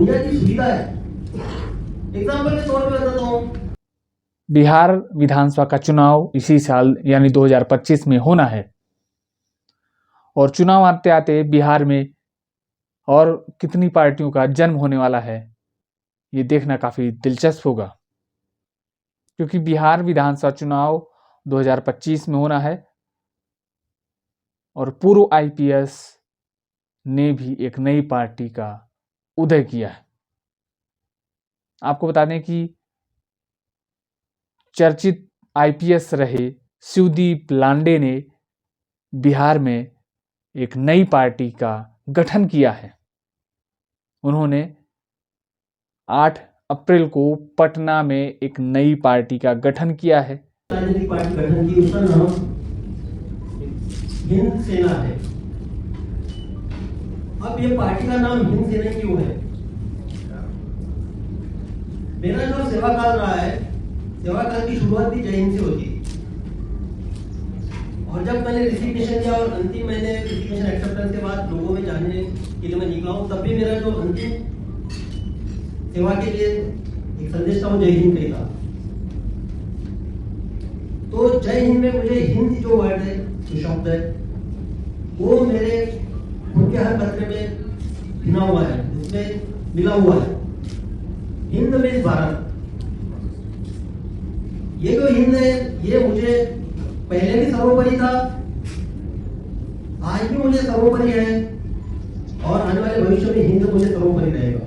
बुनियादी सुविधा है। एग्जाम्पल के तौर पे बताता हूँ, बिहार विधानसभा का चुनाव इसी साल यानी 2025 में होना है और चुनाव आते आते बिहार में और कितनी पार्टियों का जन्म होने वाला है ये देखना काफ़ी दिलचस्प होगा, क्योंकि बिहार विधानसभा चुनाव 2025 में होना है और पूर्व आईपीएस ने भी एक नई पार्टी का उदय किया है। आपको बता दें कि चर्चित आईपीएस रहे शिवदीप लांडे ने बिहार में एक नई पार्टी का गठन किया है। उन्होंने 8 अप्रैल को पटना में एक नई पार्टी का गठन किया है। राजनीतिक पार्टी गठन की, उसका नाम हिंद सेना है। अब ये पार्टी का नाम हिंद सेना क्यों है? मेरा जो सेवा काल रहा है, सेवा काल की शुरुआत भी जय हिंद से होती है। और जब मैंने रिसिग्नेशन दिया और अंतिम मैंने रिसिग्नेशन एक्सेप्टेंस के बाद लोगों में जाने के लिए मैं निकला हूं, तब भी मेरा जो अंतिम सेवा के लिए एक संदेश था वो जय हिंद का ही था। तो जय हिंद में मुझे हिंद जो वर्ड है, जो शब्द है, वो मेरे उनके हर पत्र में बिना हुआ है, उसमें मिला हुआ है। हिंद में भारत, ये जो हिंद है ये मुझे पहले भी सर्वोपरि था, आज भी मुझे सर्वोपरि है और आने वाले भविष्य में हिंद मुझे सर्वोपरि रहेगा।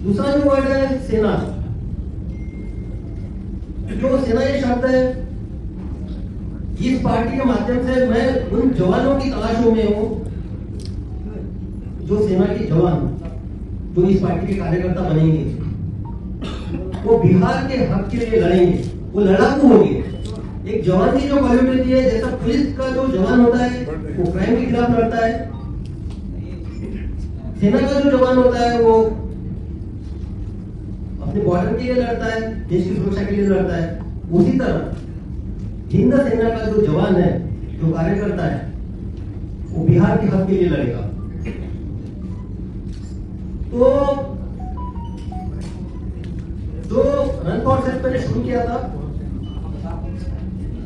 दूसरा जो वर्ड है सेना, जो सेना ये शब्द है, इस पार्टी के माध्यम से मैं उन जवानों की तलाशों में हूं, जो सेना के जवान जो इस पार्टी के कार्यकर्ता बनेंगे, वो बिहार के हक के लिए लड़ेंगे, वो लड़ाकू होंगे। एक जवान की जो क्वालिटी है, जैसा पुलिस का जो जवान होता है वो क्राइम के खिलाफ लड़ता है, सेना का जो जवान होता है वो अपने बॉर्डर के लिए लड़ता है, देश की सुरक्षा के लिए लड़ता है। उसी तरह हिंद सेना का जो जवान है, जो कार्यकर्ता है, वो बिहार के हक के लिए लड़ेगा। तो जो रन फॉर सेल्फ मैंने शुरू किया था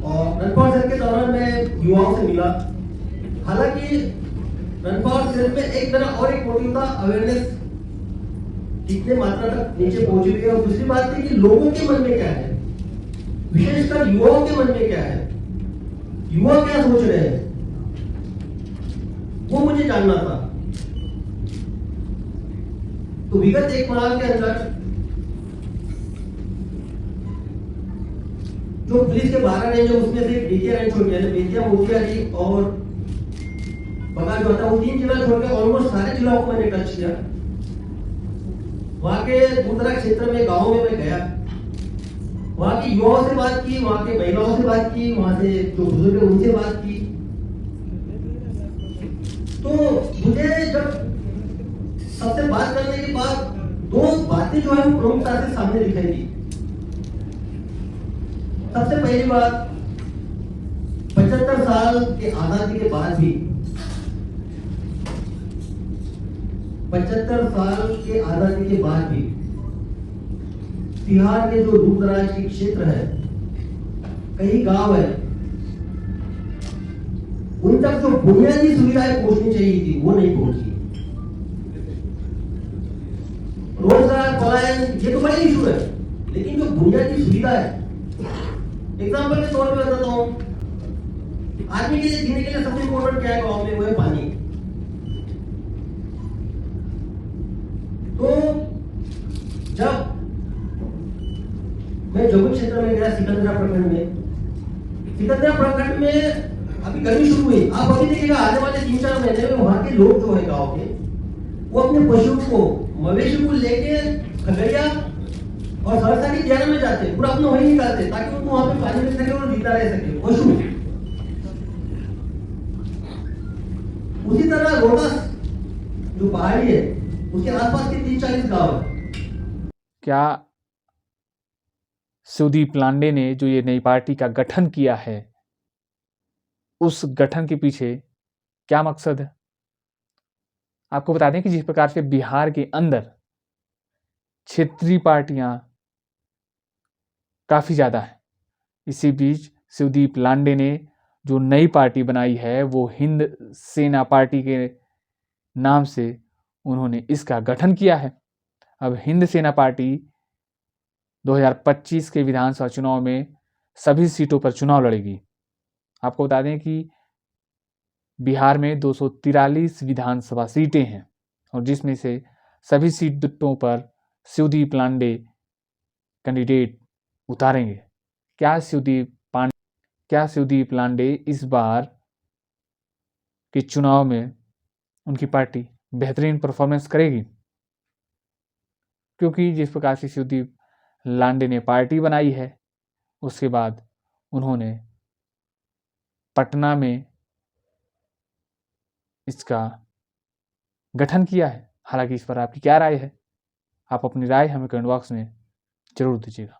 और रन फॉर सेल्फ के दौरान मैं युवाओं से मिला। हालांकि रन फॉर सेल्फ में एक तरह और एक मोटिव था, अवेयरनेस कितने मात्रा तक नीचे पहुंची हुई है, और दूसरी बात थी कि लोगों के मन में क्या है, विशेषकर युवाओं के मन में क्या है, युवा क्या सोच रहे हैं, वो मुझे जानना था। तो विगत एक माह के अंदर जो पुलिस के 12 रेंज है उसमें से बेतिया रेंज छोड़ गया, बेतिया, मोतिहारी और बघाट जो था, वो 3 जिला छोड़ के ऑलमोस्ट सारे जिलों को मैंने टच किया। वहां के दूर क्षेत्र में, गाँव में मैं गया, वहां के युवाओं से बात की, वहां के महिलाओं से बात की, वहां से जो बुजुर्ग है उनसे बात की। तो मुझे जब सबसे बात करने के बाद 2 बातें जो है वो प्रमुखता से सामने दिखाई दी। सबसे पहली बात, 75 साल के आजादी के बाद भी, 75 साल के आजादी के बाद भी बिहार के जो दूर दराज के क्षेत्र है, कई गांव है, उन तक जो बुनियादी सुविधाएं पहुंचनी चाहिए थी वो नहीं पहुंची। रोजगार, पलायन, ये तो बड़े इशू है, लेकिन जो बुनियादी सुविधा है, एग्जाम्पल के तौर पे बताता हूं, आदमी के लिए जीने के लिए सबसे इंपॉर्टेंट क्या है गांव में, वो है पानी। तो जब मैं जम्मू क्षेत्र में गया, सिकंदरा प्रखंड में, सिकंदरा प्रखंड में अभी गर्मी शुरू हुई, आप अभी देखिएगा आने वाले 3-4 महीने में वहां के लोग जो है गांव के, वो अपने पशुओं को, मवेशी को लेके खगड़िया और सहरसा की दियारा में जाते हैं, पूरा अपना वही निकालते हैं ताकि उनको वहां पे पानी मिल सके और जीता रह सके पशु। उसी तरह रोहतास जो पहाड़ी है, उसके आसपास के 30-40 गांव है। क्या शिवदीप लांडे ने जो ये नई पार्टी का गठन किया है, उस गठन के पीछे क्या मकसद है? आपको बता दें कि जिस प्रकार से बिहार के अंदर क्षेत्रीय पार्टियां काफी ज्यादा है, इसी बीच शिवदीप लांडे ने जो नई पार्टी बनाई है वो हिंद सेना पार्टी के नाम से उन्होंने इसका गठन किया है। अब हिंद सेना पार्टी 2025 के विधानसभा चुनाव में सभी सीटों पर चुनाव लड़ेगी। आपको बता दें कि बिहार में 243 विधानसभा सीटें हैं और जिसमें से सभी सीटों पर शिवदीप लांडे कैंडिडेट उतारेंगे। क्या शिवदीप लांडे इस बार के चुनाव में उनकी पार्टी बेहतरीन परफॉर्मेंस करेगी? क्योंकि जिस प्रकार से शिवदीप लांडे ने पार्टी बनाई है उसके बाद उन्होंने पटना में इसका गठन किया है। हालांकि इस पर आपकी क्या राय है? आप अपनी राय हमें कमेंट बॉक्स में जरूर दीजिएगा।